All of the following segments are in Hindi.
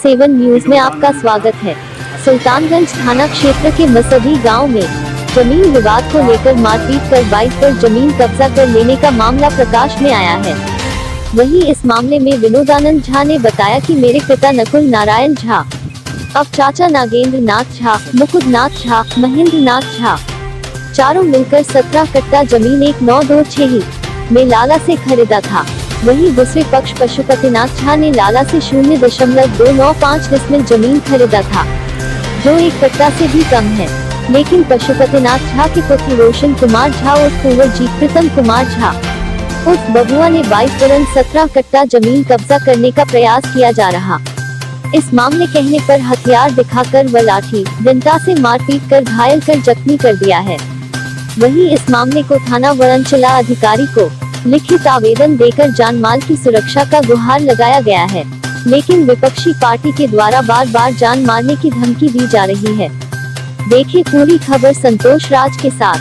7 न्यूज में आपका स्वागत है। सुल्तानगंज थाना क्षेत्र के मसदी गांव में जमीन विवाद को लेकर मारपीट कर बाइक पर जमीन कब्जा कर लेने का मामला प्रकाश में आया है। वहीं इस मामले में विनोदानंद झा ने बताया कि मेरे पिता नकुल नारायण झा, अब चाचा नागेंद्र नाथ झा, मुकुद नाथ झा, महेंद्र नाथ झा, चारों मिलकर 17 कट्टा जमीन 1926 में लाला से खरीदा था। वहीं दूसरे पक्ष पशुपतिनाथ झा ने लाला से 0.295 डिसमिल जमीन खरीदा था, जो 1 कट्टा से भी कम है। लेकिन पशुपतिनाथ झा के पुत्र रोशन कुमार झा और कुंवर जी प्रीतम कुमार झा उस बबुआ ने 22 तुरंत 17 कट्टा जमीन कब्जा करने का प्रयास किया जा रहा। इस मामले कहने पर हथियार दिखाकर व लाठी डंडा से मारपीट कर घायल कर जख्मी कर दिया है। वहीं इस मामले को थाना वरणचला अधिकारी को लिखित आवेदन देकर जानमाल की सुरक्षा का गुहार लगाया गया है, लेकिन विपक्षी पार्टी के द्वारा बार बार जान मारने की धमकी दी जा रही है। देखिए पूरी खबर संतोष राज के साथ।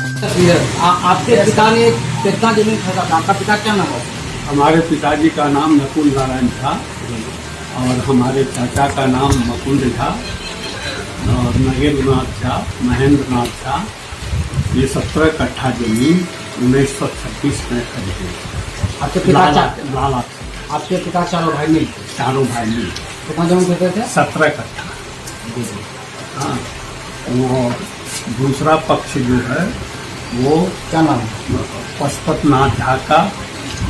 आपके पिता ने कितना जमीन खरीदा था? आपका पिता क्या नाम है? हमारे पिताजी का नाम नकुल नारायण झा और हमारे चाचा का नाम मुकुंद झा और नगेंद्र नाथ झा, महेंद्र नाथ झा। ये 17 कट्ठा जमीन 1926 में खरीदी। आपके पिता लाला। आपके पिता चारों भाई मिल? चारों भाई मिल। कितना जमीन खरीदे थे? 17 कट्ठा। हाँ, वो दूसरा पक्ष जो है वो क्या नाम है? पशुपतिनाथ झा का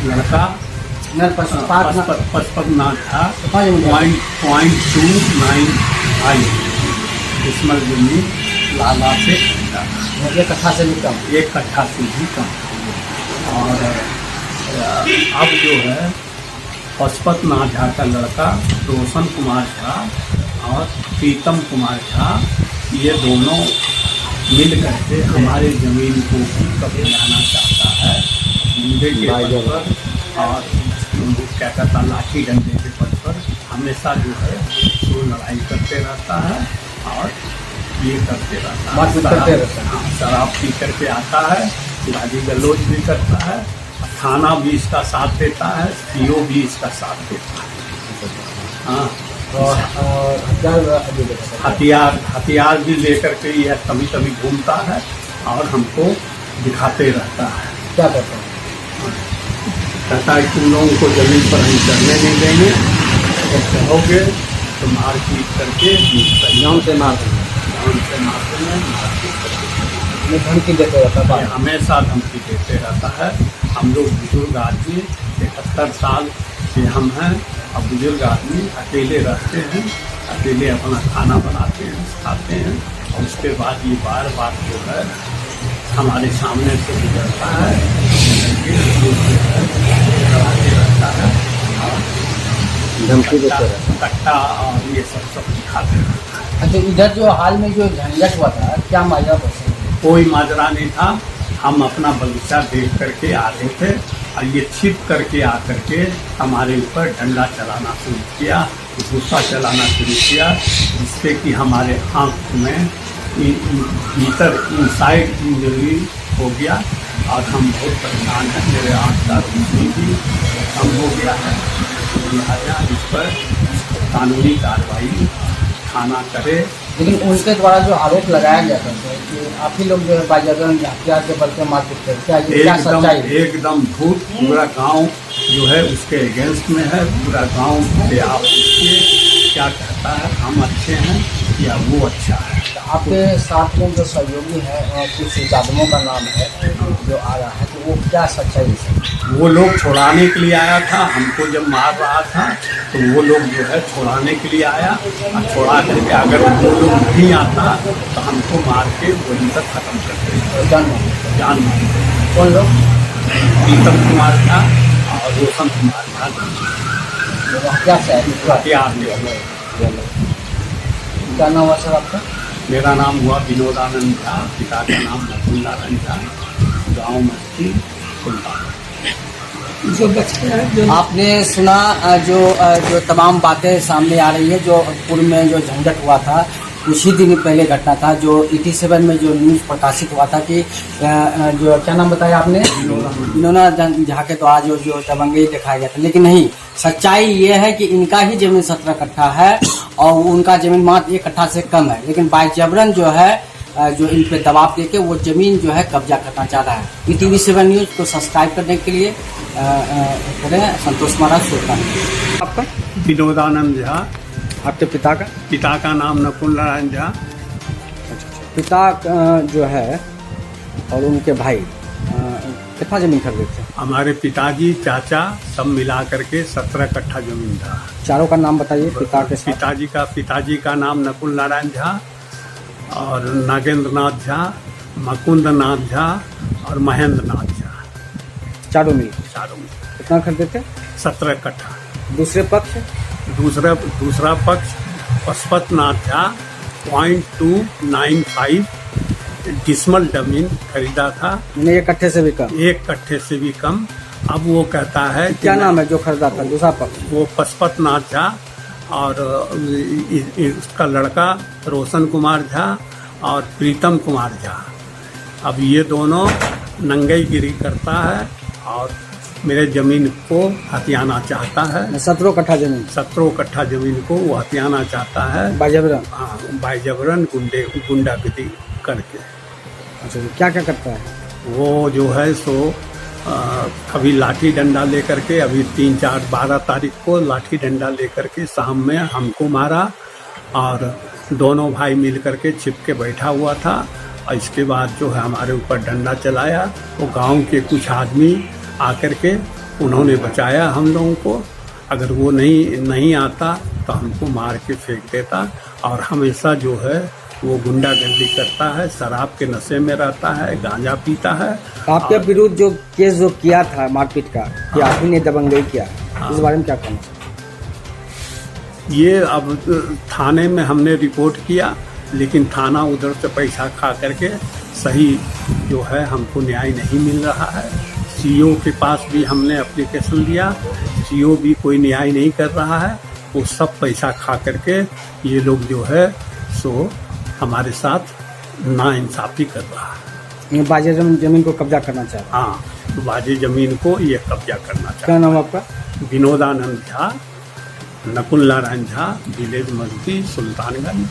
लड़का पशुपतिनाथ झा 0.295 डिसमिल जमीन लाला से खरीदा। 1 कट्ठा से भी कम? 1 कट्ठा से भी कम। और अब जो है पशुपतिनाथ झा का लड़का रोशन कुमार झा और प्रीतम कुमार झा, ये दोनों मिल करके हमारे ज़मीन को भी कब्जाना चाहता है। मुंडे के पद पर और क्या कहता लाठी डंडे के पद पर हमेशा जो है वो लड़ाई करते रहता है और ये करते रहता है। शराब पी करके आता है, गाली गलौज भी करता है, थाना भी इसका साथ देता है, सीओ भी इसका साथ देता है। हाँ, हथियार भी लेकर के यह कभी कभी घूमता है और हमको दिखाते रहता है। क्या करता है? कहता है तुम लोगों को जमीन पर हम चढ़ने नहीं देंगे, अगर चढ़ोगे तो मार पीट करके जान से मार देंगे। धमकी देते रहता है, हमेशा धमकी देते रहता है। हम लोग बुजुर्ग आदमी 71 साल से हम हैं, अब बुजुर्ग आदमी अकेले रहते हैं, अकेले अपना खाना बनाते हैं, खाते हैं और उसके बाद ये बार बार जो है हमारे सामने से गुजरता है, रहता है और धमकी देते रहता है, कट्टा और ये सब दिखाते रहता है। अच्छा, इधर जो हाल में जो झंझट हुआ था, क्या माजरा था? कोई माजरा नहीं था। हम अपना बगीचा देख करके आ रहे थे और ये छिप करके आकर के हमारे ऊपर डंडा चलाना शुरू किया, गुस्सा चलाना शुरू किया, जिससे कि हमारे आँख में भीतर इनसाइड इंजरी हो गया और हम बहुत परेशान हैं। मेरे आँख का रोशनी भी कम हो गया है। लिहाजा इस पर कानूनी कार्रवाई थाना करे। लेकिन उनके द्वारा जो आरोप लगाया गया था कि आप ही लोग जो है बाजारन हथियार के बल पर मारपीट करते, क्या ये क्या सच्चाई? एकदम झूठ। पूरा गांव जो है उसके अगेंस्ट में है। पूरा गांव से आप पूछिए क्या कहता है, हम अच्छे हैं या वो अच्छा है। आपके साथ में जो सहयोगी है और कुछ जादवों का नाम है जो आ रहा है, तो वो क्या सच्चाई है? वो लोग छुड़ाने के लिए आया था, हमको जब मार रहा था तो वो लोग जो है छुड़ाने के लिए आया और छुड़ा करके अगर वो लोग नहीं आता तो हमको मार के वहीं तक खत्म कर देते। जान मार। कौन लोग? प्रीतम कुमार था और रोशन कुमार था। क्या से हथियार क्या नाम हुआ सर आपका? मेरा नाम हुआ विनोदानंद झा, पिता का नाम नकुल नारायण झा, गाँव मस्ती सुल्तान। आपने सुना जो तमाम बातें सामने आ रही है, जो पूर्व में जो झंझट हुआ था कुछ ही दिन पहले घटना था जो 87 में जो न्यूज़ प्रकाशित हुआ था कि जो क्या नाम बताया आपने, विनोदा झा के द्वारा जो दबंगई दिखाया गया था, लेकिन नहीं, सच्चाई ये है कि इनका ही जमीन 17 कट्ठा है और उनका जमीन मात्र 1 कट्ठा से कम है, लेकिन बाइजबरन जो है जो इन पे दबाव देके वो जमीन जो है कब्जा करना चाह रहा है। ETV7 न्यूज़ को सब्सक्राइब करने के लिए करें संतोष महाराज सुल्तान। आपका विनोदानंद झा। आपके पिता का? पिता का नाम नकुल नारायण झा। पिता जो है और उनके भाई कितना जमीन खरीदे थे? हमारे पिताजी चाचा सब मिला करके 17 कट्ठा जमीन था। चारों का नाम बताइए पिता के साथ। पिताजी का नाम नकुल नारायण झा और नागेंद्र नाथ झा, मुकुंद नाथ झा और महेंद्र नाथ झा। चारों में कितना खरीदे थे? 17 कट्ठा। दूसरे पक्ष? दूसरा पक्ष पशुपत नाथ झा 0.295 डिसमल जमीन खरीदा था। 1 कट्ठे से भी कम? 1 कट्ठे से भी कम। अब वो कहता है क्या नाम है जो खरीदा था दूसरा पक्ष? वो पशुपत नाथ झा और उसका लड़का रोशन कुमार झा और प्रीतम कुमार झा। अब ये दोनों नंगईगिरी करता है और मेरे जमीन को हथियाना चाहता है। 17 कट्ठा जमीन? 17 कट्ठा जमीन को वो हथियाना चाहता है बाइजबरन? हाँ, बाइजबरन गुंडागर्दी करके। अच्छा, क्या क्या करता है वो? जो है सो कभी लाठी डंडा लेकर के, अभी 3, 4, 12 तारीख को लाठी डंडा लेकर के शाम में हमको मारा और दोनों भाई मिल करके छिप के बैठा हुआ था। और इसके बाद जो है हमारे ऊपर डंडा चलाया। वो गांव के कुछ आदमी आकर के उन्होंने बचाया हम लोगों को। अगर वो नहीं आता तो हमको मार के फेंक देता। और हमेशा जो है वो गुंडागर्दी करता है, शराब के नशे में रहता है, गांजा पीता है। आपके विरुद्ध जो केस जो किया था मारपीट का, कि आदमी ने दबंगई किया, इस बारे में क्या कहना? ये अब थाने में हमने रिपोर्ट किया, लेकिन थाना उधर से पैसा खा करके सही जो है हमको न्याय नहीं मिल रहा है। CO के पास भी हमने एप्लीकेशन दिया, CO भी कोई न्याय नहीं कर रहा है। वो सब पैसा खा करके ये लोग जो है सो हमारे साथ नाइंसाफी कर रहा है। बाजे जमीन को कब्जा करना चाहता है? हाँ, बाजे जमीन को ये कब्जा करना चाहता है। क्या नाम आपका? विनोदानंद झा, नकुल नारायण झा, विलेज मस्ती, सुल्तानगंज।